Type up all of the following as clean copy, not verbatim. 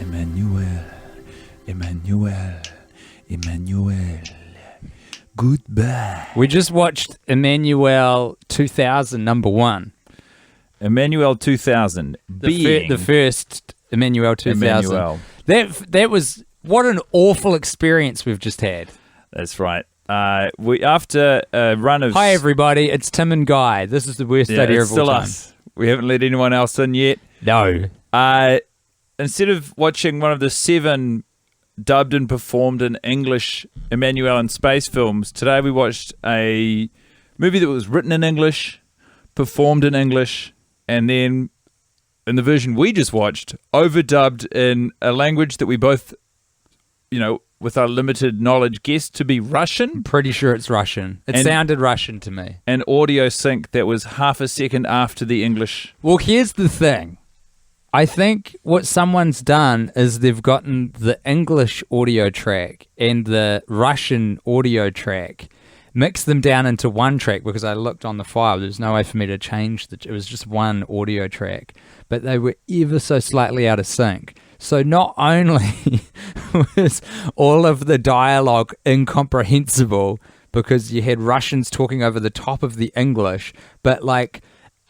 Emmanuelle, Emmanuelle, Emmanuelle. Goodbye. We just watched Emmanuelle 2000, #1. Emmanuelle 2000. The first Emmanuelle 2000. Emmanuelle. That was, what an awful experience we've just had. That's right. We after a run of... Hi everybody, it's Tim and Guy. This is the worst idea of all time. Us. We haven't let anyone else in yet. No. Instead of watching one of the 7 dubbed and performed in English Emmanuelle in space films, today we watched a movie that was written in English, performed in English, and then in the version we just watched, overdubbed in a language that we both, with our limited knowledge, guessed to be Russian. I'm pretty sure it's Russian. It sounded Russian to me. An audio sync that was half a second after the English. Well, here's the thing. I think what someone's done is they've gotten the English audio track and the Russian audio track, mixed them down into one track, because I looked on the file. There's no way for me to change it was just one audio track, but they were ever so slightly out of sync. So not only was all of the dialogue incomprehensible because you had Russians talking over the top of the English, but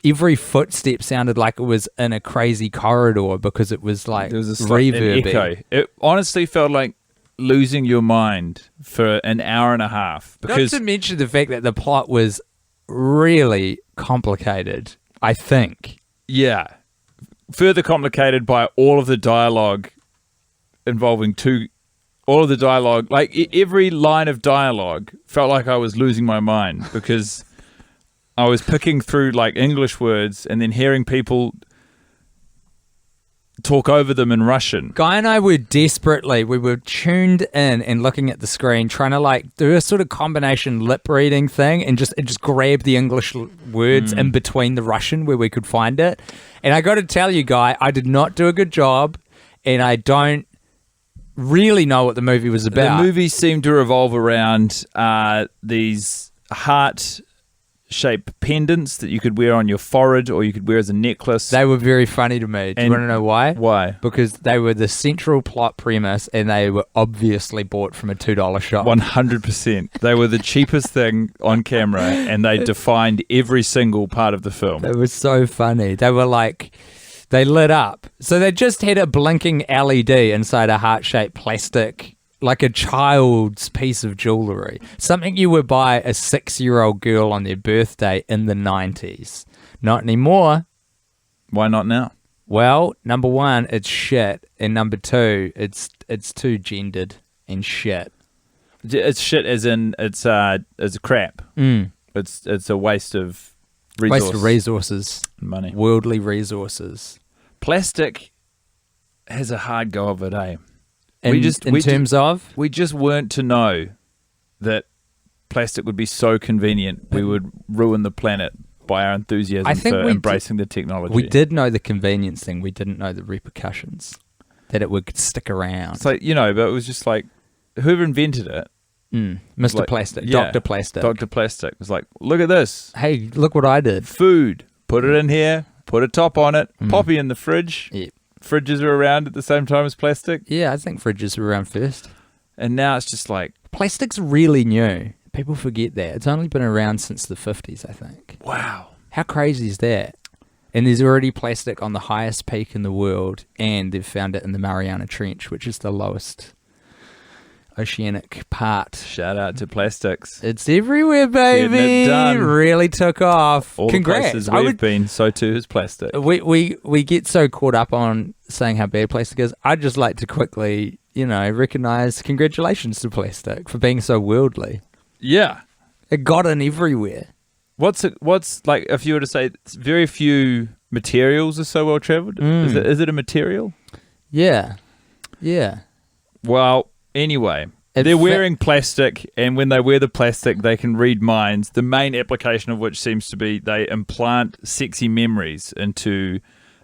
every footstep sounded like it was in a crazy corridor because it was like there was a reverby. Echo. It honestly felt like losing your mind for an hour and a half. Because not to mention the fact that the plot was really complicated, I think. Yeah. Further complicated by all of the dialogue involving all of the dialogue. Every line of dialogue felt like I was losing my mind because I was picking through English words and then hearing people talk over them in Russian. Guy and I were we were tuned in and looking at the screen, trying to do a sort of combination lip reading thing and just grab the English words in between the Russian where we could find it. And I got to tell you, Guy, I did not do a good job, and I don't really know what the movie was about. The movie seemed to revolve around these heart-shaped pendants that you could wear on your forehead or you could wear as a necklace. They were very funny to me. Do you want to know why? Why? Because they were the central plot premise and they were obviously bought from a $2 shop. 100%. They were the cheapest thing on camera and they defined every single part of the film. It was so funny. They were they lit up. So they just had a blinking LED inside a heart-shaped plastic, like a child's piece of jewelry. Something you would buy a 6-year-old girl on their birthday in the 90s. Not anymore. Why not now? Well, number 1, it's shit. And number 2, it's too gendered and shit. It's shit as in it's crap. It's a waste of resources. Money. Worldly resources. Plastic has a hard go of it, eh? We just weren't to know that plastic would be so convenient we would ruin the planet by our enthusiasm for embracing the technology. We did know the convenience thing. We didn't know the repercussions, that it would stick around. It's but it was just whoever invented it. Mr. Plastic, yeah, Dr. Plastic. Dr. Plastic was look at this. Hey, look what I did. Food. Put it in here. Put a top on it. Poppy in the fridge. Yeah. Fridges are around at the same time as plastic. Yeah, I think fridges were around first. And now it's just plastic's really new. People forget that. It's only been around since the 50s, I think. Wow. How crazy is that? And there's already plastic on the highest peak in the world, and they've found it in the Mariana Trench, which is the lowest oceanic part. Shout out to plastics. It's everywhere, baby. Getting it done. Really took off. All Congrats. the places we've been, so too is plastic. We get so caught up on saying how bad plastic is. I'd just like to quickly, recognize congratulations to plastic for being so worldly. Yeah. It got in everywhere. What's if you were to say very few materials are so well traveled? Is it a material? Yeah. Yeah. Well, anyway, they're wearing plastic, and when they wear the plastic, they can read minds, the main application of which seems to be they implant sexy memories into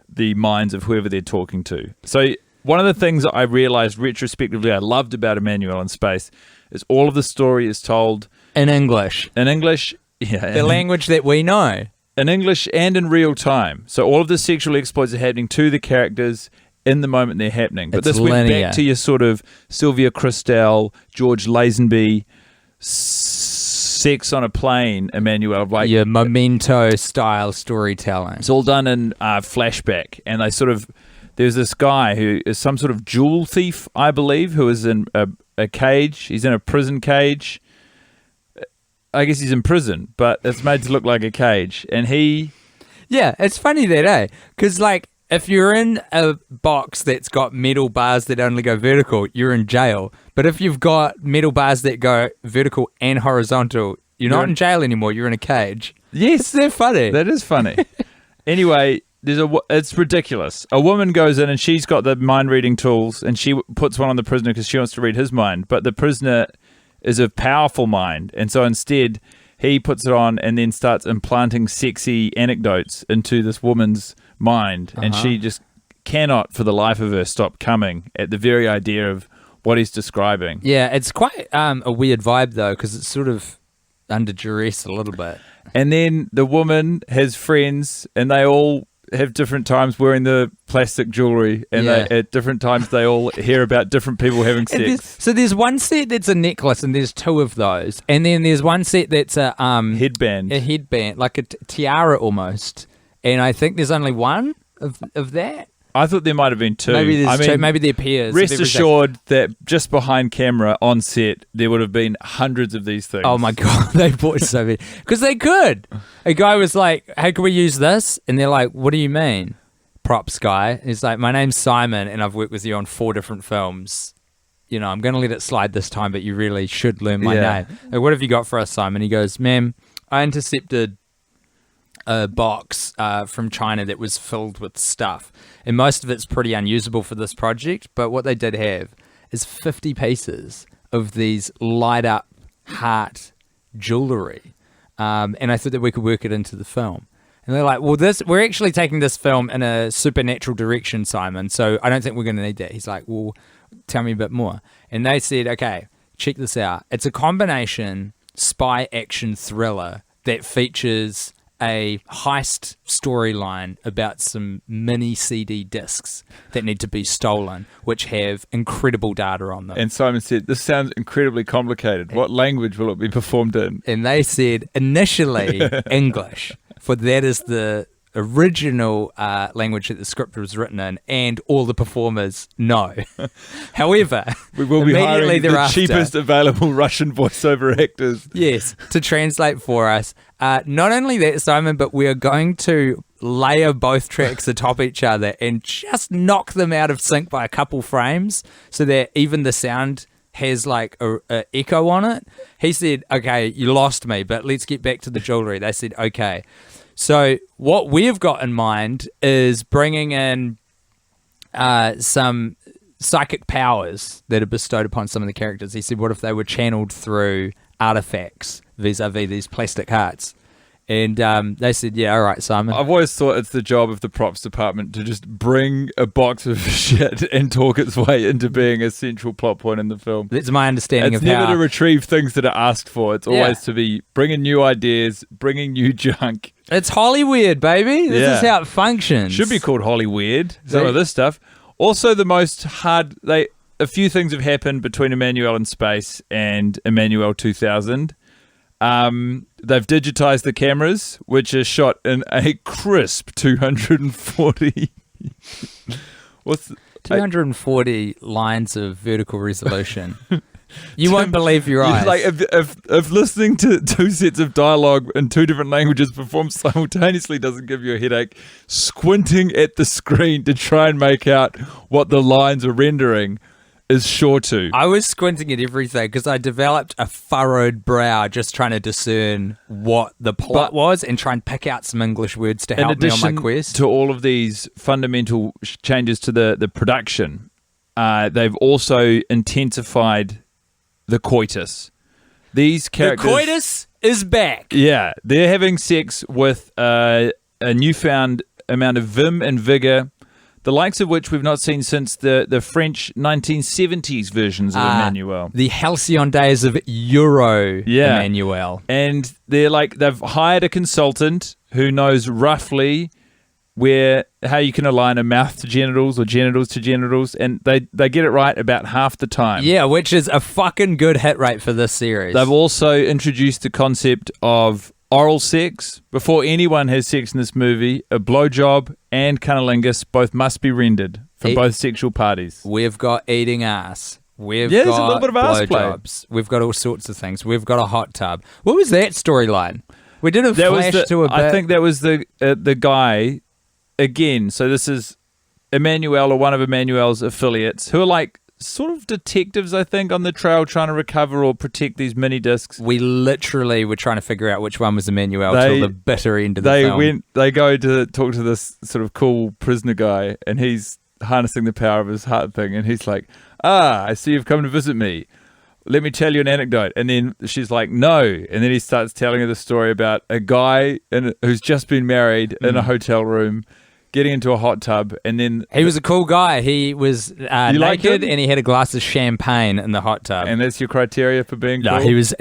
the minds of whoever they're talking to. So one of the things that I realized retrospectively I loved about Emmanuelle in Space is all of the story is told in English. In English, yeah. The language that we know. In English and in real time. So all of the sexual exploits are happening to the characters in the moment they're happening. But It's this went linear. back to your sort of Sylvia Christel, George Lazenby, sex on a plane, Emmanuelle. Like, Your Memento style storytelling. it's all done in flashback, and they sort of, there's this guy who is some sort of jewel thief, I believe, who is in a cage. He's in a prison cage. I guess he's in prison, but it's made to look like a cage, and he. Yeah, it's funny that, eh? Because, like, if you're in a box that's got metal bars that only go vertical, you're in jail. But if you've got metal bars that go vertical and horizontal, you're not in jail anymore. You're in a cage. Yes, They're funny. that is funny. Anyway, it's ridiculous. A woman goes in and she's got the mind reading tools, and she puts one on the prisoner because she wants to read his mind. But the prisoner is a powerful mind, and so instead he puts it on and then starts implanting sexy anecdotes into this woman's mind, and she just cannot for the life of her stop coming at the very idea of what he's describing. Yeah, it's quite a weird vibe, though, because it's sort of under duress a little bit. And then the woman has friends, and they all have different times wearing the plastic jewelry, and Yeah. at different times they all hear about different people having And sex. there's one set that's a necklace, and there's two of those. And then there's one set that's a Headband. headband, like a tiara almost. And I think there's only one of that. I thought there might have been two. Maybe there's I mean, two. Maybe they're pairs. of Rest everything. assured that just behind camera on set, there would have been hundreds of these things. Oh my God, they bought so many. Because they could. A guy was like, hey, can we use this? And they're like, what do you mean? Props guy. He's like, my name's Simon, and I've worked with you on 4 different films. You know, I'm going to let it slide this time, but you really should learn my Yeah. name. Like, what have you got for us, Simon? He goes, ma'am, I intercepted a box from China that was filled with stuff. And most of it's pretty unusable for this project, but what they did have is 50 pieces of these light up heart jewelry. And I thought that we could work it into the film. And they're like, well, we're actually taking this film in a supernatural direction, Simon, so I don't think we're going to need that. He's like, well, tell me a bit more. And they said, okay, check this out. It's a combination spy action thriller that features a heist storyline about some mini CD discs that need to be stolen, which have incredible data on them. And Simon said, this sounds incredibly complicated. What language will it be performed in? And they said initially English, for that is the original language that the script was written in, and all the performers know. However, We will be immediately hiring the thereafter, cheapest available Russian voiceover actors. yes, to translate for us. Not only that, Simon, but we are going to layer both tracks atop each other and just knock them out of sync by a couple frames so that even the sound has like a echo on it. He said, okay, you lost me, but let's get back to the jewelry. They said, okay. So what we've got in mind is bringing in some psychic powers that are bestowed upon some of the characters. He said, what if they were channeled through artifacts vis-a-vis these plastic hearts? And they said, yeah, all right, Simon. I've always thought it's the job of the props department to just bring a box of shit and talk its way into being a central plot point in the film. That's my understanding It's of never how... to retrieve things that are asked for. It's always to be bringing new ideas, bringing new junk. It's Hollywood, baby. This Yeah. is how it functions. Should be called Hollyweird. Some They- of this stuff. Also, the most hard. A few things have happened between Emmanuelle in Space and Emmanuelle 2000. They've digitized the cameras, which are shot in a crisp 240. What's 240 lines of vertical resolution. You won't believe your eyes. Like if listening to 2 sets of dialogue in 2 different languages performed simultaneously doesn't give you a headache, squinting at the screen to try and make out what the lines are rendering is sure to. I was squinting at everything because I developed a furrowed brow just trying to discern what the plot was and try and pick out some English words to help me on my quest. To all of these fundamental changes to the production, they've also intensified the coitus. These characters, The coitus is back. yeah, they're having sex with a newfound amount of vim and vigor, the likes of which we've not seen since the French 1970s versions of Emmanuelle. The halcyon days of Euro Emmanuelle. And they've hired a consultant who knows roughly where how you can align a mouth to genitals or genitals to genitals, and they get it right about half the time. Yeah, which is a fucking good hit rate for this series. They've also introduced the concept of oral sex. Before anyone has sex in this movie, a blowjob and cunnilingus both must be rendered from both sexual parties. We've got eating ass. We've there's got a little bit of ass play. blowjobs. We've got all sorts of things. We've got a hot tub. What was that storyline? We did a flash to a bit. I think that was the guy, again, so this is Emmanuelle or one of Emmanuelle's affiliates, who are like sort of detectives, I think, on the trail trying to recover or protect these minidisks. We literally were trying to figure out which one was Emmanuelle till the bitter end of the film. They go to talk to this sort of cool prisoner guy, and he's harnessing the power of his heart thing, and he's like, I see you've come to visit me. Let me tell you an anecdote. And then she's like, no. And then he starts telling her the story about a guy who's just been married in a hotel room, getting into a hot tub, and then... He was a cool guy. He was naked, and he had a glass of champagne in the hot tub. And that's your criteria for being cool? No, he was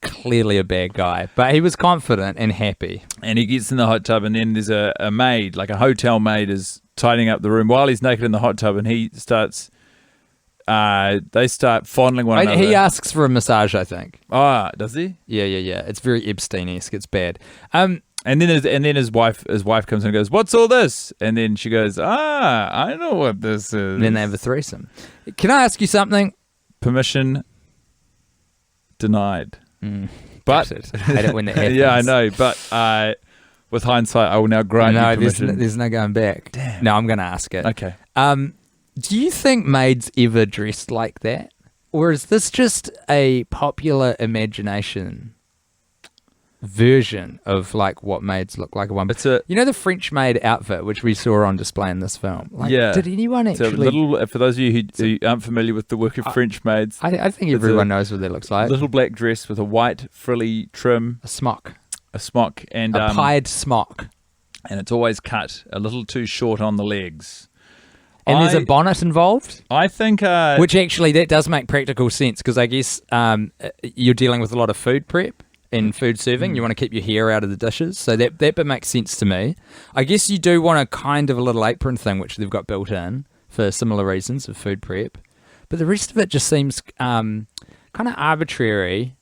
clearly a bad guy, but he was confident and happy. And he gets in the hot tub, and then there's a maid, like a hotel maid, is tidying up the room while he's naked in the hot tub, and he starts... they start fondling one another. He asks for a massage, I think. Does he? Yeah. It's very Epstein-esque. It's bad. And then his wife comes in and goes, "What's all this?" And then she goes, "I know what this is." And then they have a threesome. Can I ask you something? Permission denied. But I hate it when that happens. Yeah, I know. But with hindsight, I will now grant you permission. There's no going back. Damn. No, I'm going to ask it. Okay. Do you think maids ever dressed like that? Or is this just a popular imagination version of like what maids look like? You know the French maid outfit which we saw on display in this film? Like, yeah. Did anyone actually... for those of you who aren't familiar with the work of French maids, I think everyone knows what that looks like. Little black dress with a white frilly trim. A smock. And a pied smock. And it's always cut a little too short on the legs. And there's a bonnet involved? I think... which actually, that does make practical sense, because I guess you're dealing with a lot of food prep and food serving. You want to keep your hair out of the dishes, so that bit makes sense to me. I guess you do want a kind of a little apron thing, which they've got built in for similar reasons of food prep. But the rest of it just seems kind of arbitrary.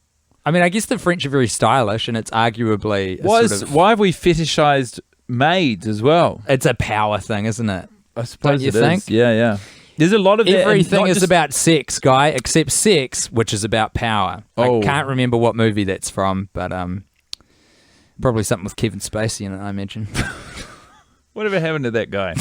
I mean, I guess the French are very stylish, and it's arguably... Why have we fetishized maids as well? It's a power thing, isn't it? I suppose Don't you think? Yeah. There's a lot of everything is about sex, guy, except sex, which is about power. I can't remember what movie that's from, but probably something with Kevin Spacey in it, I imagine. Whatever happened to that guy?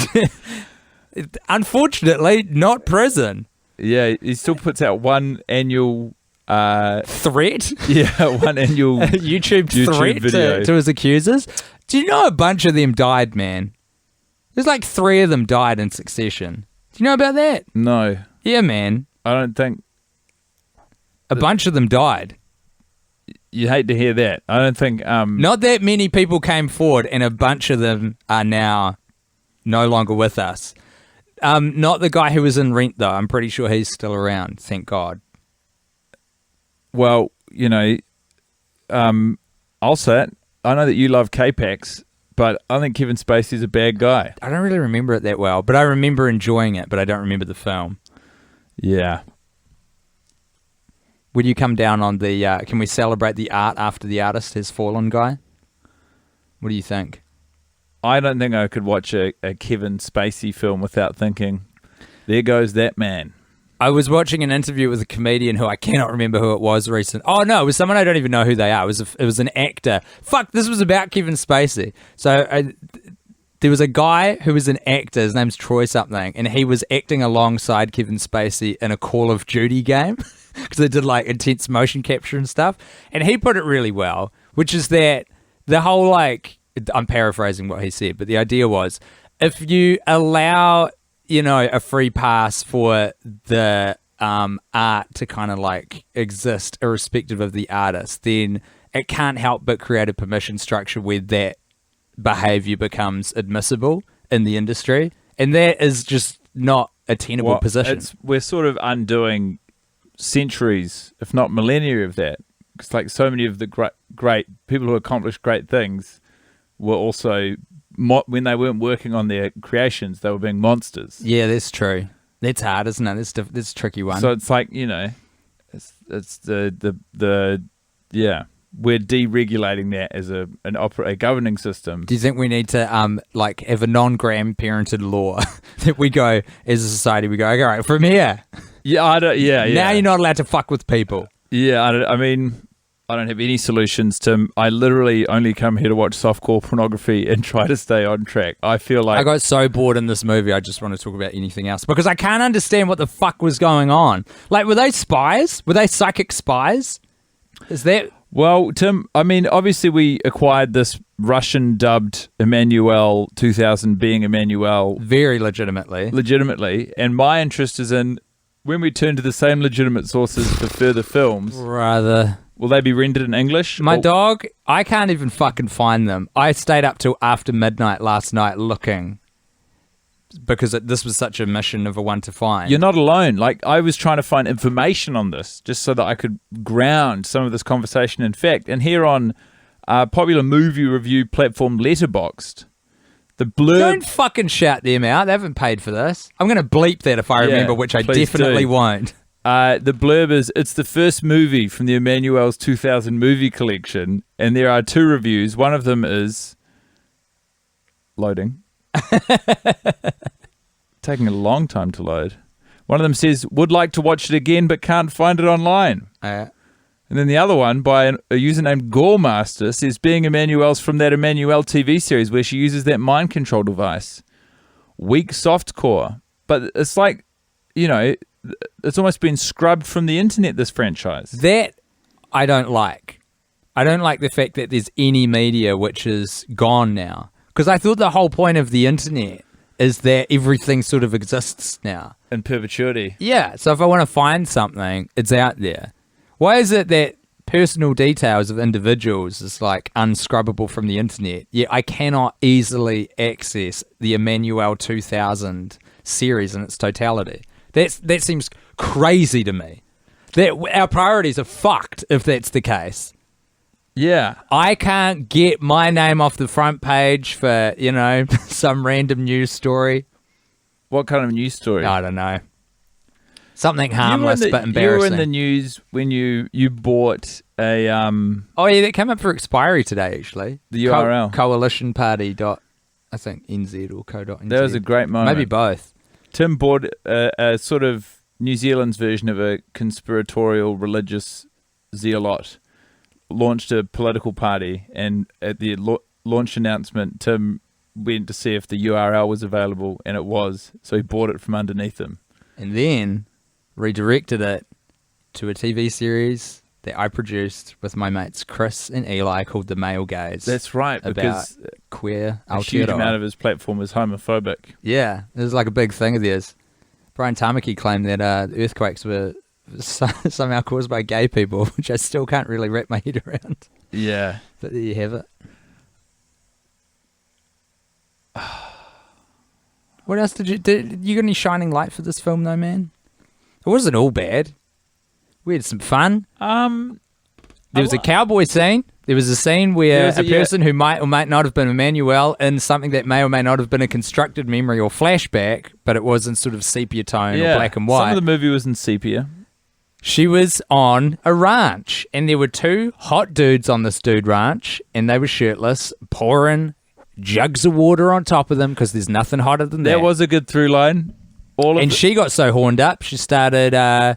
Unfortunately, not prison. Yeah, he still puts out one annual threat. Yeah, one annual YouTube threat video to his accusers. Do you know a bunch of them died, man? There's like 3 of them died in succession. Do you know about that? No. Yeah, man. I don't think... A bunch of them died. You hate to hear that. I don't think... Not that many people came forward, and a bunch of them are now no longer with us. Not the guy who was in Rent, though. I'm pretty sure he's still around, thank God. Well, you know, I'll say it. I know that you love K-Pax, but I think Kevin Spacey's a bad guy. I don't really remember it that well, but I remember enjoying it, but I don't remember the film. Yeah. Would you come down on the, can we celebrate the art after the artist has fallen guy? What do you think? I don't think I could watch a Kevin Spacey film without thinking, there goes that man. I was watching an interview with a comedian who I cannot remember who it was recent. Oh, no, it was someone I don't even know who they are. It was an actor. Fuck, this was about Kevin Spacey. So there was a guy who was an actor. His name's Troy something, and he was acting alongside Kevin Spacey in a Call of Duty game because they did like intense motion capture and stuff. And he put it really well, which is that the whole like, I'm paraphrasing what he said, but the idea was if you allow... a free pass for the art to kind of like exist irrespective of the artist, then it can't help but create a permission structure where that behavior becomes admissible in the industry. And that is just not a tenable position. We're sort of undoing centuries, if not millennia of that. It's like so many of the great people who accomplished great things were also when they weren't working on their creations, they were being monsters. Yeah, that's true. That's hard, isn't it? That's a tricky one. So it's like, it's the we're deregulating that as a governing system. Do you think we need to have a non-grandparented law that we go as a society? We go, okay, all right, from here. Yeah, Now you're not allowed to fuck with people. Yeah, I don't have any solutions, Tim. I literally only come here to watch softcore pornography and try to stay on track. I feel like I got so bored in this movie, I just want to talk about anything else because I can't understand what the fuck was going on. Like, were they spies? Were they psychic spies? Is that... Well, Tim, obviously we acquired this Russian-dubbed Emmanuelle 2000 being Emmanuelle. Very legitimately. Legitimately. And my interest is in when we turn to the same legitimate sources for further films. Rather... Will they be rendered in English? My dog, I can't even fucking find them. I stayed up till after midnight last night looking because this was such a mission of a one to find. You're not alone. Like, I was trying to find information on this just so that I could ground some of this conversation in fact. And here on popular movie review platform Letterboxd, the blurb... Don't fucking shout them out. They haven't paid for this. I'm going to bleep that if I remember, which I definitely won't. The blurb is, it's the first movie from the Emmanuelle's 2000 movie collection, and there are 2 reviews. One of them is loading. Taking a long time to load. One of them says, would like to watch it again, but can't find it online. And then the other one, by a user named Goremaster, says, being Emmanuelle's from that Emmanuelle TV series where she uses that mind control device. Weak softcore. But it's like, it's almost been scrubbed from the internet, this franchise. That I don't like. I don't like the fact that there's any media which is gone now. Because I thought the whole point of the internet is that everything sort of exists now. In perpetuity. Yeah, so if I want to find something, it's out there. Why is it that personal details of individuals is unscrubbable from the internet? Yeah, I cannot easily access the Emmanuelle 2000 series in its totality. That seems crazy to me. That our priorities are fucked if that's the case. Yeah. I can't get my name off the front page for, some random news story. What kind of news story? I don't know. Something harmless but embarrassing. You were in the news when you bought a... Oh, yeah, that came up for expiry today, actually. The URL. Coalition Party I think NZ or co.nz. That was a great moment. Maybe both. Tim bought a sort of New Zealand's version of a conspiratorial religious zealot, launched a political party, and at the launch announcement, Tim went to see if the URL was available, and it was, so he bought it from underneath him. And then redirected it to a TV series that I produced with my mates Chris and Eli called The Male Gaze. That's right, because about queer a huge amount of his platform is homophobic. Yeah, it was a big thing of theirs. Brian Tamaki claimed that earthquakes were somehow caused by gay people, which I still can't really wrap my head around. Yeah. But there you have it. What else did you got any shining light for this film though, man? It wasn't all bad. We had some fun. There was a cowboy scene. There was a scene where a person who might or might not have been Emmanuelle in something that may or may not have been a constructed memory or flashback, but it was in sort of sepia tone or black and white. Some of the movie was in sepia. She was on a ranch, and there were 2 hot dudes on this dude ranch, and they were shirtless, pouring jugs of water on top of them because there's nothing hotter than that. That was a good through line. She got so horned up, she started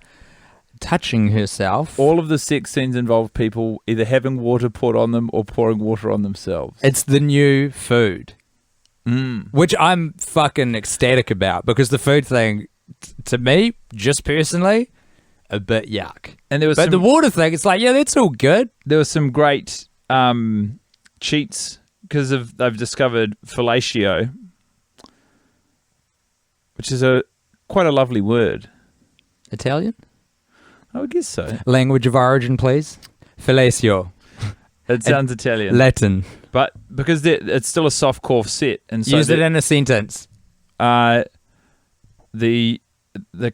touching herself. All of the sex scenes involve people either having water poured on them or pouring water on themselves. It's the new food, which I'm fucking ecstatic about because the food thing, to me, just personally, a bit yuck. And there was the water thing, it's like, yeah, that's all good. There was some great cheats because they've discovered fellatio, which is quite a lovely word. Italian? I would guess so. Language of origin, please. Fellatio. It sounds Italian. Latin. But because it's still a softcore set. And so use it in a sentence. The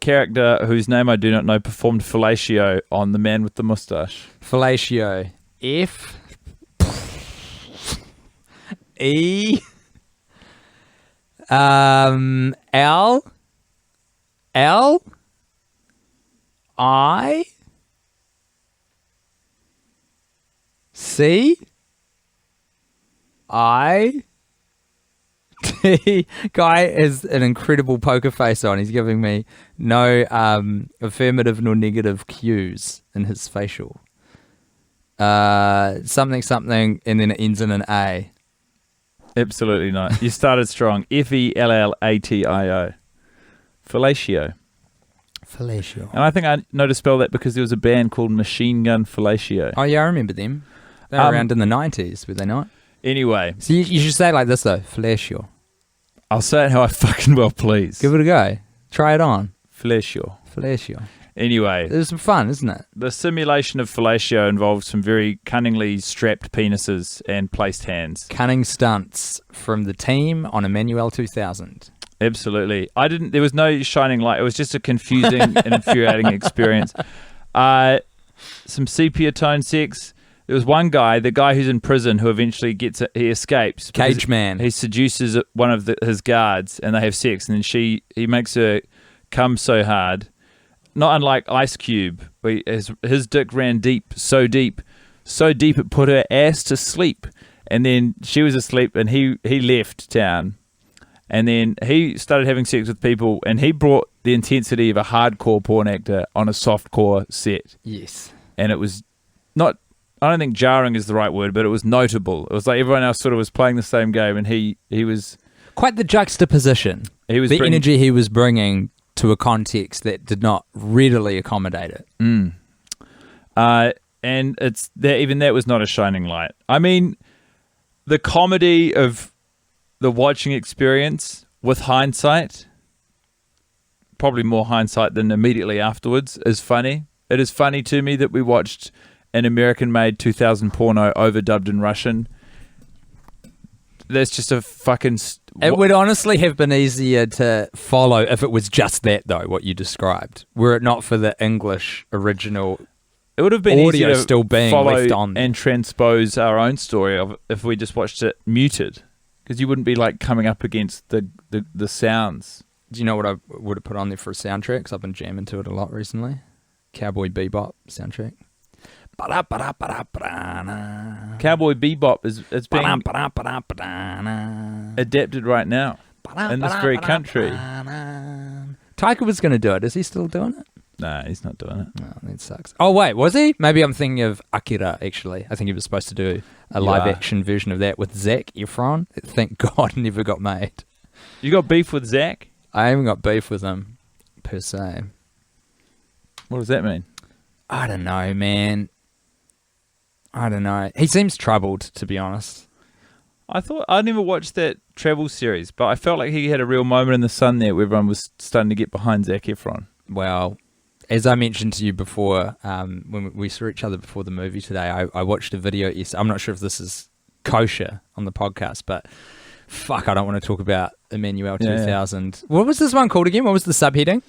character whose name I do not know performed fellatio on The Man with the Moustache. Fellatio. F. E. L I C I T. Guy has an incredible poker face on. He's giving me no affirmative nor negative cues in his facial. Something, and then it ends in an A. Absolutely not. You started strong. Fellatio. Fellatio. Fellatio. And I think I know to spell that because there was a band called Machine Gun Fellatio. Oh, yeah, I remember them. They were around in the 90s, were they not? Anyway. So you should say it like this, though. Fellatio. I'll say it how I fucking well please. Give it a go. Try it on. Fellatio. Fellatio. Anyway. It was some fun, isn't it? The simulation of fellatio involves some very cunningly strapped penises and placed hands. Cunning stunts from the team on Emmanuelle 2000. Absolutely. There was no shining light. It was just a confusing and infuriating experience. Some sepia tone sex. There was one guy, the guy who's in prison, who eventually he escapes. Cage man. He seduces one of his guards, and they have sex, and then he makes her come so hard, not unlike Ice Cube, where his dick ran so deep it put her ass to sleep, and then she was asleep, and he left town, and then he started having sex with people, and he brought the intensity of a hardcore porn actor on a softcore set. Yes. And it was not. I don't think jarring is the right word, but it was notable. It was like everyone else sort of was playing the same game, and he was quite the juxtaposition. The energy he was bringing to a context that did not readily accommodate it. And it's that even that was not a shining light. I mean, the comedy of the watching experience with hindsight, probably more hindsight than immediately afterwards, is funny. It is funny to me that we watched an American-made 2000 porno overdubbed in Russian. That's just a fucking... It would honestly have been easier to follow if it was just that, though, what you described. Were it not for the English original, it would have been audio easier to still being follow left on and transpose our own story of if we just watched it muted, because you wouldn't be like coming up against the sounds. Do you know what I would have put on there for a soundtrack? Because I've been jamming to it a lot recently. Cowboy Bebop soundtrack. Cowboy Bebop it's being adapted right now in this very country. Taika was going to do it. Is he still doing it? No, he's not doing it. Oh, that sucks. Oh, wait, was he? Maybe I'm thinking of Akira, actually. I think he was supposed to do a live-action version of that with Zac Efron. Thank God never got made. You got beef with Zac? I haven't got beef with him, per se. What does that mean? I don't know, man. I don't know. He seems troubled, to be honest. I never watched that travel series, but I felt like he had a real moment in the sun there where everyone was starting to get behind Zac Efron. Well, as I mentioned to you before, when we saw each other before the movie today, I watched a video. I'm not sure if this is kosher on the podcast, but fuck, I don't want to talk about Emmanuelle 2000. Yeah. What was this one called again? What was the subheading?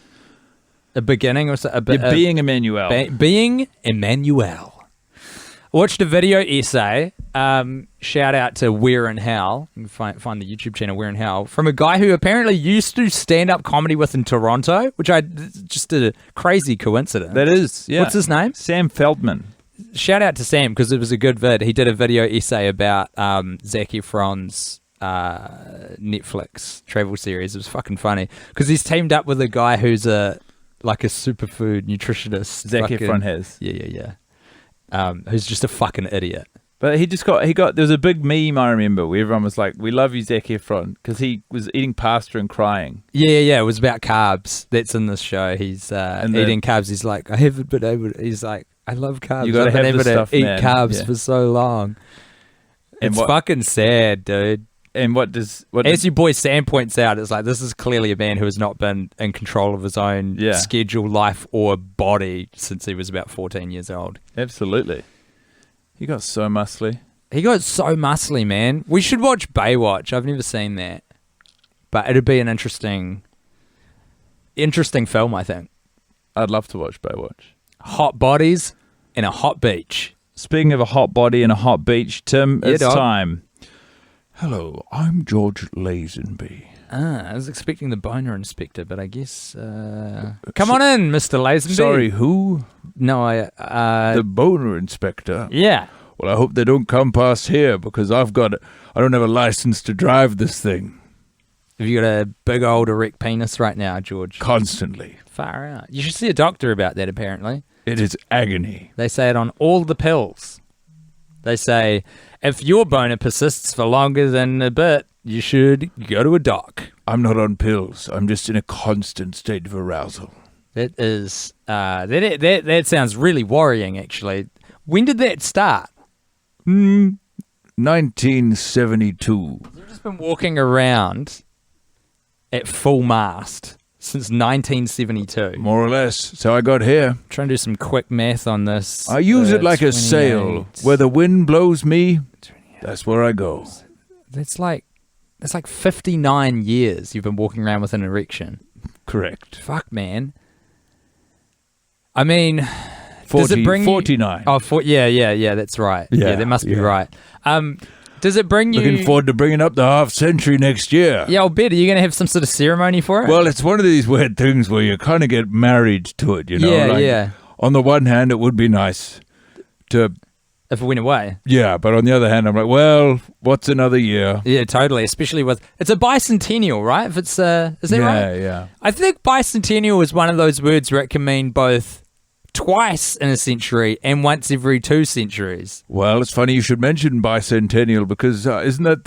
A beginning or being Emmanuelle. Being Emmanuelle. Watched a video essay. Shout out to Where and How. You can find the YouTube channel Where and How, from a guy who apparently used to stand up comedy with in Toronto, which just a crazy coincidence. That is, yeah. What's his name? Sam Feldman. Shout out to Sam because it was a good vid. He did a video essay about Zac Efron's Netflix travel series. It was fucking funny because he's teamed up with a guy who's a superfood nutritionist. Zac Efron has. Yeah. Who's just a fucking idiot. But there was a big meme I remember where everyone was like, "We love you, Zac Efron," because he was eating pasta and crying. Yeah. It was about carbs. That's in this show. He's eating carbs. He's like, I haven't been able to. He's like, I love carbs. You got to have the stuff, eat man. carbs for so long. It's fucking sad, dude. And as your boy Sam points out, it's like, this is clearly a man who has not been in control of his own schedule, life, or body since he was about 14 years old. Absolutely. He got so muscly. Man. We should watch Baywatch. I've never seen that. But it'd be an interesting film, I think. I'd love to watch Baywatch. Hot bodies and a hot beach. Speaking of a hot body and a hot beach, Tim, it's time. Hello, I'm George Lazenby. I was expecting the boner inspector, but I guess... come on in, Mr. Lazenby. Sorry, who? No, The boner inspector. Yeah. Well, I hope they don't come past here because I don't have a license to drive this thing. Have you got a big old erect penis right now, George? Constantly. Far out. You should see a doctor about that, apparently. It is agony. They say it on all the pills. They say, if your boner persists for longer than a bit, you should go to a doc. I'm not on pills. I'm just in a constant state of arousal. That is, that sounds really worrying, actually. When did that start? 1972. You've just been walking around at full mast since 1972. More or less. That's how I got here. Trying to do some quick math on this. I use it like a sail. Where the wind blows me, that's where I go. That's like 59 years you've been walking around with an erection. Correct. Fuck, man. I mean... 40, does it bring 49. You, yeah, that's right. Yeah, that must be right. Does it bring you... Looking forward to bringing up the half century next year. Yeah, I'll bet. Are you going to have some sort of ceremony for it? Well, it's one of these weird things where you kind of get married to it, you know? Yeah. On the one hand, it would be nice to... If it went away. Yeah, but on the other hand, I'm like, well, what's another year? Yeah, totally. Especially with... It's a bicentennial, right? If it's... is that right? Yeah. I think bicentennial is one of those words where it can mean both twice in a century and once every 2 centuries. Well, it's funny you should mention bicentennial because isn't that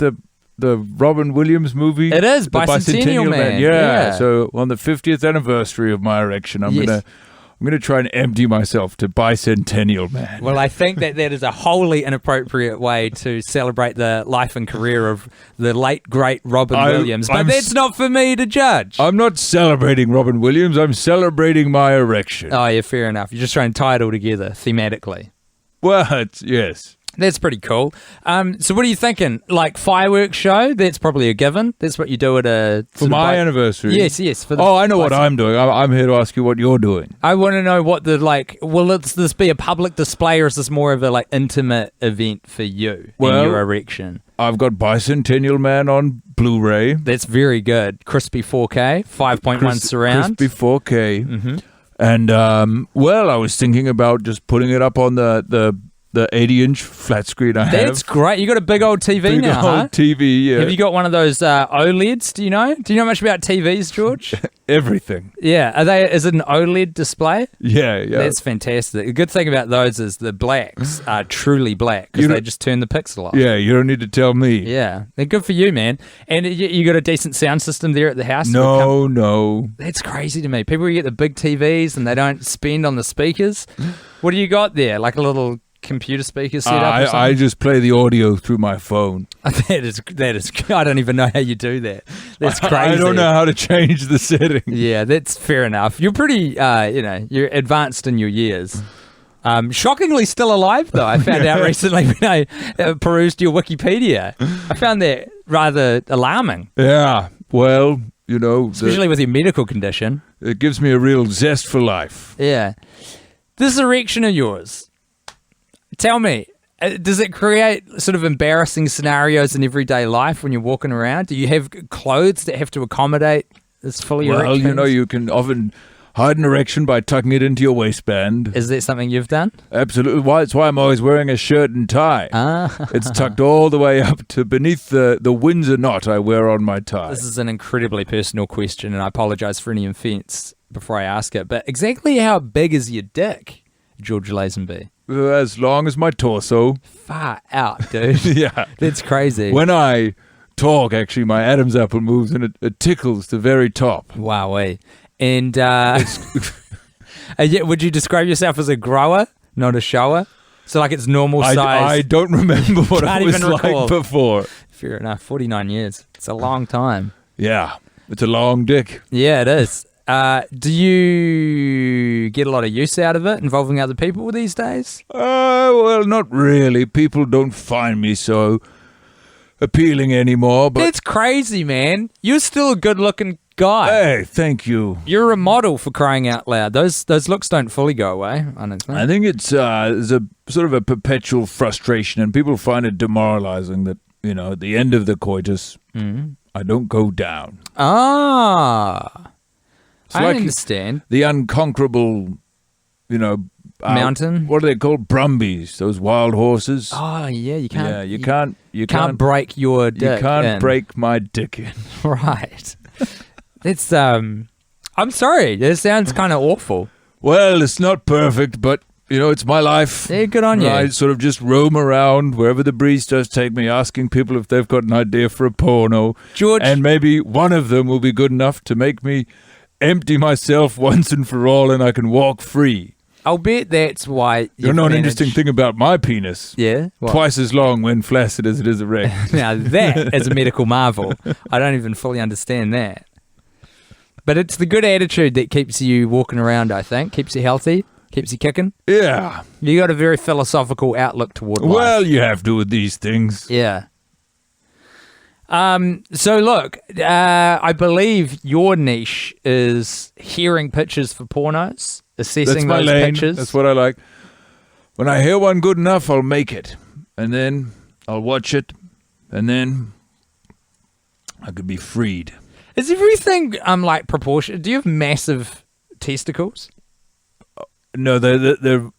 the Robin Williams movie? It is, The Bicentennial Man. Yeah. So on the 50th anniversary of my erection, I'm gonna try and empty myself to Bicentennial Man. Well, I think that is a wholly inappropriate way to celebrate the life and career of the late, great Robin Williams. But that's not for me to judge. I'm not celebrating Robin Williams. I'm celebrating my erection. Oh, yeah, fair enough. You're just trying to tie it all together thematically. Well, yes. That's pretty cool. So what are you thinking? Like fireworks show? That's probably a given. That's what you do at a... For my anniversary? Yes. For I know what I'm doing. I'm here to ask you what you're doing. I want to know what the, will this be a public display or is this more of a, intimate event for you and your erection? I've got Bicentennial Man on Blu-ray. That's very good. Crispy 4K, 5.1 surround. Crispy 4K. Mm-hmm. And, I was thinking about just putting it up on the 80-inch flat screen I have. That's great. You got a big old TV now, huh? TV, yeah. Have you got one of those OLEDs? Do you know? Do you know much about TVs, George? Everything. Yeah. Is it an OLED display? Yeah. That's fantastic. The good thing about those is the blacks are truly black because they just turn the pixel off. Yeah, you don't need to tell me. Yeah. They're good for you, man. And you got a decent sound system there at the house? No. That's crazy to me. People get the big TVs and they don't spend on the speakers. What do you got there? Like a little computer speaker set up or something? I just play the audio through my phone. That is I don't even know how you do that. That's crazy. I don't know how to change the setting. Yeah, that's fair enough. You're pretty you're advanced in your years. Shockingly still alive though. I found out recently when I perused your Wikipedia. I found that rather alarming. Yeah. Well, especially with your medical condition. It gives me a real zest for life. Yeah. This erection of yours, tell me, does it create sort of embarrassing scenarios in everyday life when you're walking around? Do you have clothes that have to accommodate this fully erection? Well, you can often hide an erection by tucking it into your waistband. Is that something you've done? Absolutely. That's why I'm always wearing a shirt and tie. It's tucked all the way up to beneath the Windsor knot I wear on my tie. This is an incredibly personal question, and I apologize for any offense before I ask it, but exactly how big is your dick, George Lazenby? As long as my torso. Far out, dude. Yeah. That's crazy. When I talk, actually, my Adam's apple moves and it tickles the very top. Wowee. And would you describe yourself as a grower, not a shower? So it's normal size? I don't remember what it was like before. Fair enough. 49 years. It's a long time. Yeah. It's a long dick. Yeah, it is. Do you get a lot of use out of it involving other people these days? Well, not really. People don't find me so appealing anymore. But that's crazy, man. You're still a good-looking guy. Hey, thank you. You're a model, for crying out loud. Those looks don't fully go away, I don't think. I think it's there's a sort of a perpetual frustration, and people find it demoralizing that, at the end of the coitus, I don't go down. Ah, It's I like understand. the unconquerable, Mountain. What are they called? Brumbies. Those wild horses. Oh yeah, you can't. Yeah, you can't break your dick. You can't in. break my dick in. Right. It's I'm sorry. This sounds kind of awful. Well, it's not perfect, but it's my life. Yeah, good on you. I sort of just roam around wherever the breeze does take me, asking people if they've got an idea for a porno. George, and maybe one of them will be good enough to make me empty myself once and for all, and I can walk free. I'll bet that's why You know an interesting thing about my penis? Yeah? What? Twice as long when flaccid as it is erect. Now that is a medical marvel. I don't even fully understand that. But it's the good attitude that keeps you walking around, I think. Keeps you healthy. Keeps you kicking. Yeah. You got a very philosophical outlook toward life. Well, you have to with these things. Yeah. So look, I believe your niche is hearing pitches for pornos, assessing That's my those lane. pitches. That's what I like. When I hear one good enough, I'll make it. And then I'll watch it. And then I could be freed. Is everything like proportion? Do you have massive testicles? No, they're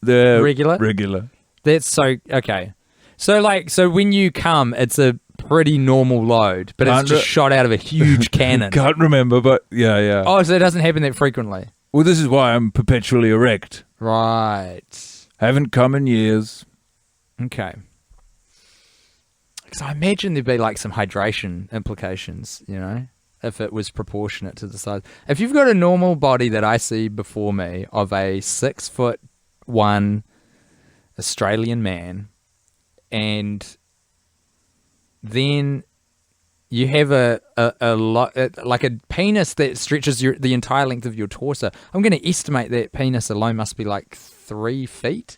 Regular? Regular. That's so okay. So when you come, it's a pretty normal load, but it's just shot out of a huge cannon. Can't remember, but yeah. Oh, so it doesn't happen that frequently. Well, this is why I'm perpetually erect. Right. Haven't come in years. Okay. Because I imagine there'd be like some hydration implications, if it was proportionate to the size. If you've got a normal body that I see before me of a 6'1" Australian man, and then you have a penis that stretches the entire length of your torso, I'm going to estimate that penis alone must be like 3 feet.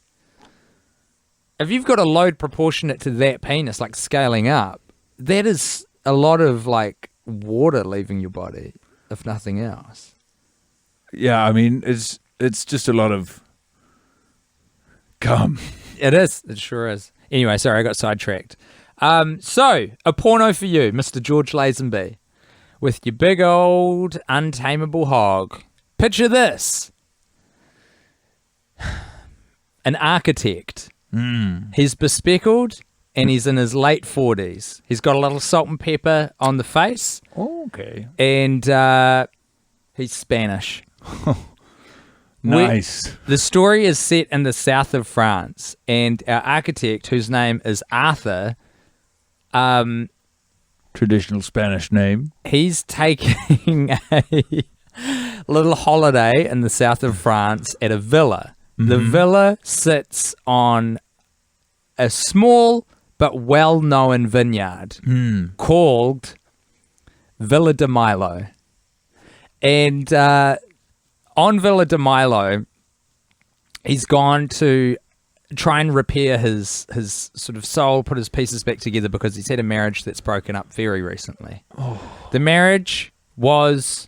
If you've got a load proportionate to that penis, like scaling up, that is a lot of like water leaving your body, if nothing else. Yeah, I mean, it's just a lot of cum. It is. It sure is. Anyway, sorry, I got sidetracked. So, a porno for you, Mr. George Lazenby, with your big old untamable hog. Picture this. An architect. He's bespeckled and he's in his late 40s. He's got a little salt and pepper on the face. Okay. And he's Spanish. Nice. The story is set in the south of France, and our architect, whose name is Arthur, Traditional Spanish name. he's taking a little holiday in the south of France at a villa. The villa sits on a small but well-known vineyard called Villa de Milo. And on Villa de Milo, he's gone to try and repair his sort of soul, put his pieces back together, because he's had a marriage that's broken up very recently. The marriage was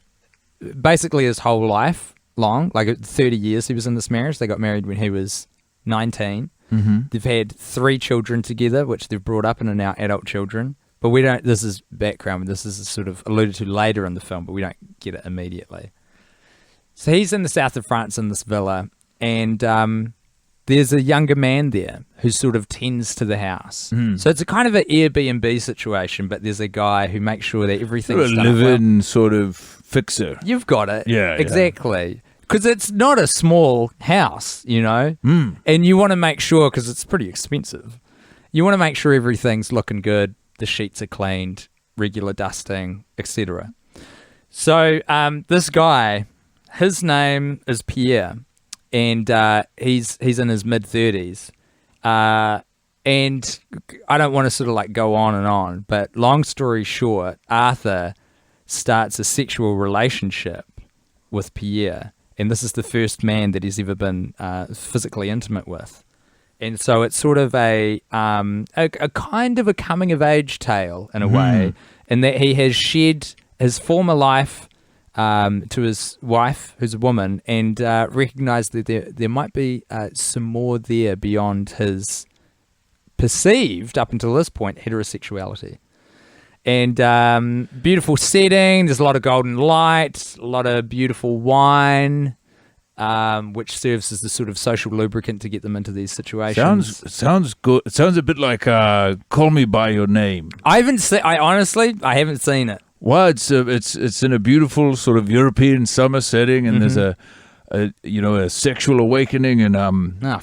basically his whole life long, like 30 years he was in this marriage. They got married when he was 19. They've had 3 children together, which they've brought up and are now adult children. But we don't, this is background, this is sort of alluded to later in the film, but we don't get it immediately. So he's in the south of France in this villa, and there's a younger man there who sort of tends to the house. So it's a kind of an Airbnb situation, but there's a guy who makes sure that everything's done live-in well. sort of fixer. You've got it. Yeah, exactly. Because it's not a small house, and you want to make sure, because it's pretty expensive, you want to make sure everything's looking good, the sheets are cleaned, regular dusting, etc. So this guy, his name is Pierre, and he's in his mid-30s. And I don't want to sort of like go on and on, but long story short, Arthur starts a sexual relationship with Pierre, and this is the first man that he's ever been physically intimate with. And so it's sort of a kind of a coming-of-age tale in a way, in that he has shed his former life to his wife, who's a woman, and recognized that there might be some more there beyond his perceived, up until this point, heterosexuality. And beautiful setting. There's a lot of golden light, a lot of beautiful wine, which serves as the sort of social lubricant to get them into these situations. Sounds good. It sounds a bit like Call Me by Your Name. I haven't seen it. Well, it's in a beautiful sort of European summer setting, and there's a sexual awakening, and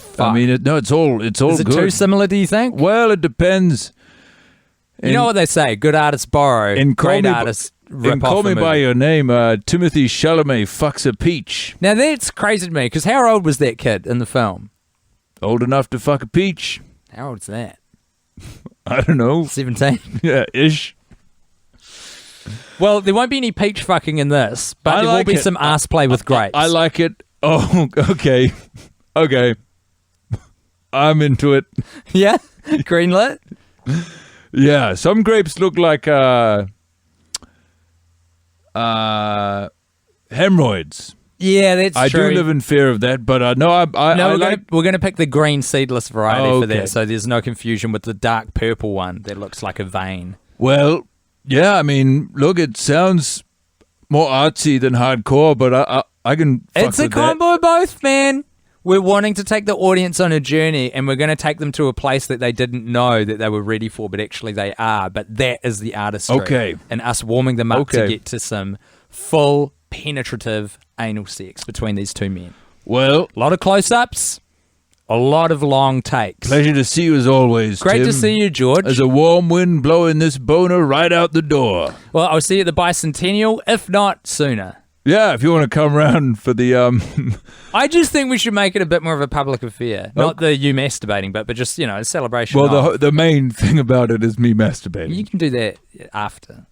fuck. I mean, it's all Is it good. too similar, do you think? Well, it depends. You know what they say: good artists borrow, great artists rip in off Call a Me movie. by Your Name, Timothy Chalamet fucks a peach. Now that's crazy to me, because how old was that kid in the film? Old enough to fuck a peach? How old's that? I don't know. 17. Yeah, ish. Well, there won't be any peach fucking in this, but there will be some ass play with grapes. I like it. Oh, okay. Okay. I'm into it. Yeah? Greenlit? Yeah, some grapes look like hemorrhoids. Yeah, that's I true. do live in fear of that, but we're going to pick the green seedless variety for okay. that, so there's no confusion with the dark purple one that looks like a vein. Well, yeah, I mean, look, it sounds more artsy than hardcore, but I can fuck It's a with combo of both, man. We're wanting to take the audience on a journey, and we're going to take them to a place that they didn't know that they were ready for, but actually they are. But that is the artistry. Okay. And us warming them up to Okay. get to some full penetrative anal sex between these two men. that. Well, A lot of close-ups, a lot of long takes. pleasure to see you as always, Great Tim. to see you, George. There's a warm wind blowing this boner right out the door. Well, I'll see you at the Bicentennial, if not sooner. Yeah, if you want to come round for the I just think we should make it a bit more of a public affair. Not the you masturbating bit, but just, a celebration. well, the main thing about it is me masturbating. You can do that after,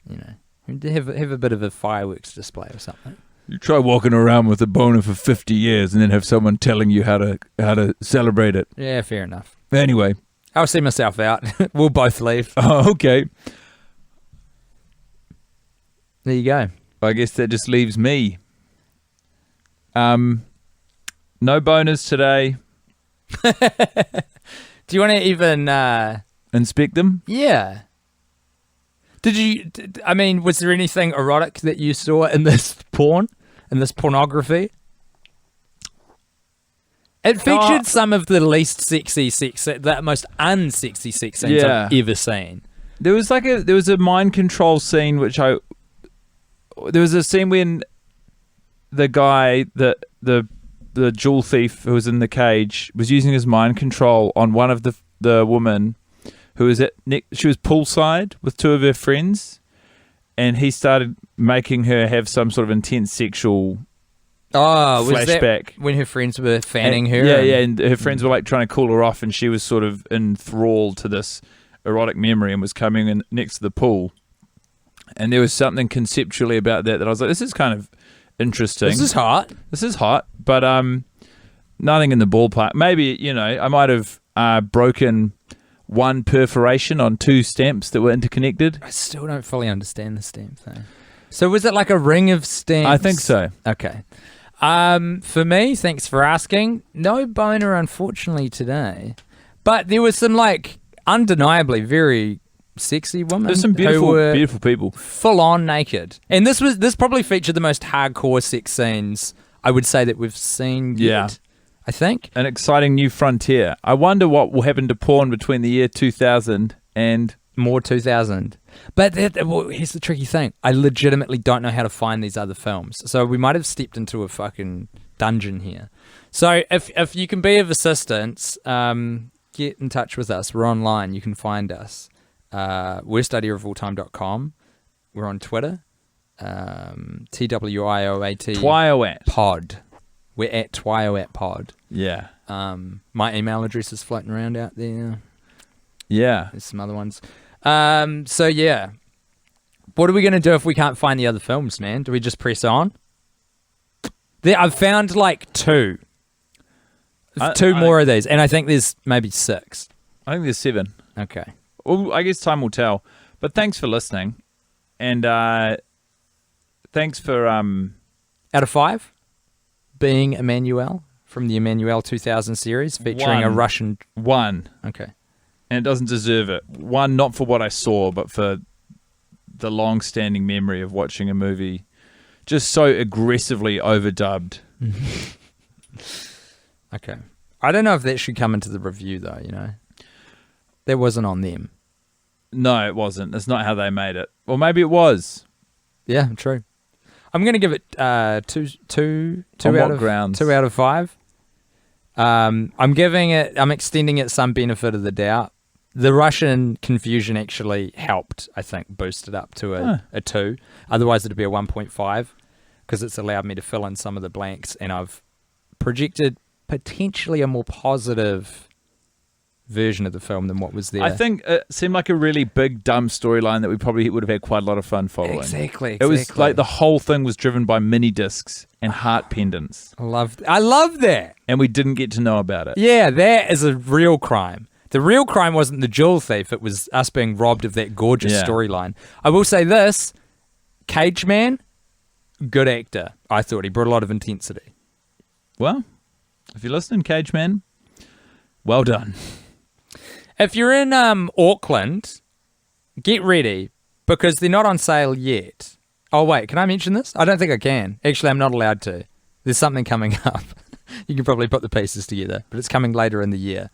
Have a bit of a fireworks display or something. You try walking around with a boner for 50 years and then have someone telling you how to celebrate it. Yeah, fair enough. Anyway. I'll see myself out. We'll both leave. Oh, okay. There you go. I guess that just leaves me. No boners today. Do you want to even... Inspect them? Yeah. Was there anything erotic that you saw in this porn? In this pornography? It featured some of the least sexy the most unsexy sex scenes I've ever seen. There was a mind control scene there was a scene when the guy, the jewel thief who was in the cage, was using his mind control on one of the woman who was she was poolside with two of her friends, and he started making her have some sort of intense sexual flashback. Was that when her friends were fanning her? Yeah, and her friends were like trying to cool her off, and she was sort of enthralled to this erotic memory and was coming in next to the pool. And there was something conceptually about that I was like, this is kind of interesting. This is hot. But nothing in the ballpark. Maybe, I might have broken one perforation on two stamps that were interconnected. I still don't fully understand the stamp thing. So was it like a ring of stamps? I think so. Okay. For me, thanks for asking. No boner, unfortunately, today. But there was some, undeniably very sexy women. There's some beautiful people. Full on naked. And this probably featured the most hardcore sex scenes I would say that we've seen yet. I think. An exciting new frontier. I wonder what will happen to porn between the year 2000 and... More 2000. But here's the tricky thing. I legitimately don't know how to find these other films. So we might have stepped into a fucking dungeon here. So if you can be of assistance, get in touch with us. We're online. You can find us. worstidea.alltime.com. We're on Twitter. TWIOAT. TWIOAT. Pod. We're at TWIOAT Pod. Yeah. My email address is floating around out there. Yeah. There's some other ones. So yeah. What are we going to do if we can't find the other films, man? Do we just press on? I've found two. Two more of these, and I think there's maybe 6. I think there's 7. Okay. Well, I guess time will tell. But thanks for listening. And thanks for... Out of 5, being Emmanuelle from the Emmanuelle 2000 series featuring a Russian... 1. Okay. And it doesn't deserve it. 1, not for what I saw, but for the long-standing memory of watching a movie just so aggressively overdubbed. Okay. I don't know if that should come into the review, though, you know. That wasn't on them. No, it wasn't. That's not how they made it. Or maybe it was. Yeah, true. I'm going to give it two On out what of grounds? 2 out of 5. I'm extending it some benefit of the doubt. The Russian confusion actually helped, I think, boost it up to a 2. Otherwise, it'd be a 1.5 because it's allowed me to fill in some of the blanks, and I've projected potentially a more positive version of the film than what was there. I think it seemed like a really big, dumb storyline that we probably would have had quite a lot of fun following. Exactly. It was like the whole thing was driven by minidisks and heart pendants. I love that. And we didn't get to know about it. Yeah, that is a real crime. The real crime wasn't the jewel thief. It was us being robbed of that gorgeous storyline. I will say this, Cage Man, good actor. I thought he brought a lot of intensity. Well, if you're listening, Cage Man, well done. If you're in Auckland, get ready because they're not on sale yet. Oh, wait, can I mention this? I don't think I can. Actually, I'm not allowed to. There's something coming up. You can probably put the pieces together, but it's coming later in the year.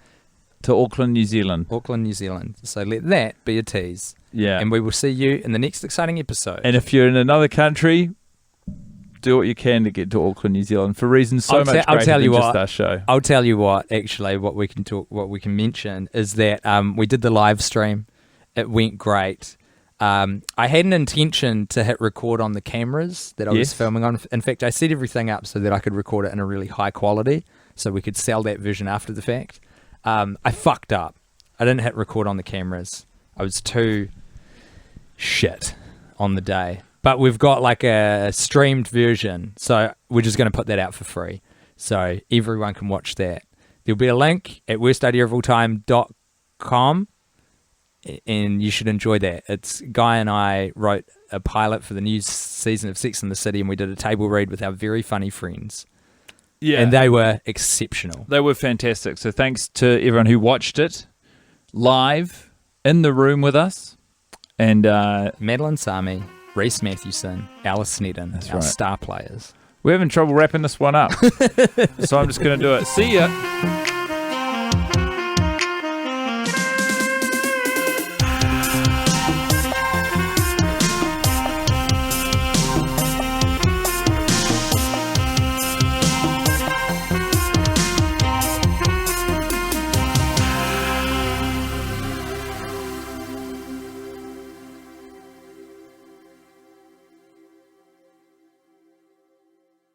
To Auckland, New Zealand. Auckland, New Zealand. So let that be a tease. Yeah. And we will see you in the next exciting episode. And if you're in another country, do what you can to get to Auckland, New Zealand for reasons so much greater than just our show. I'll tell you what, actually, what we can mention is that we did the live stream. It went great. I had an intention to hit record on the cameras that I was filming on. In fact, I set everything up so that I could record it in a really high quality so we could sell that version after the fact. I fucked up. I didn't hit record on the cameras. I was too shit on the day. But we've got like a streamed version, so we're just going to put that out for free. So everyone can watch that. There'll be a link at worstideaofalltime.com, and you should enjoy that. It's Guy and I wrote a pilot for the new season of Sex and the City, and we did a table read with our very funny friends. Yeah. And they were exceptional. They were fantastic. So thanks to everyone who watched it live in the room with us. And Madeline Sami, Reese Matthewson, Alice Sneddon, our star players. We're having trouble wrapping this one up. So I'm just going to do it. See ya.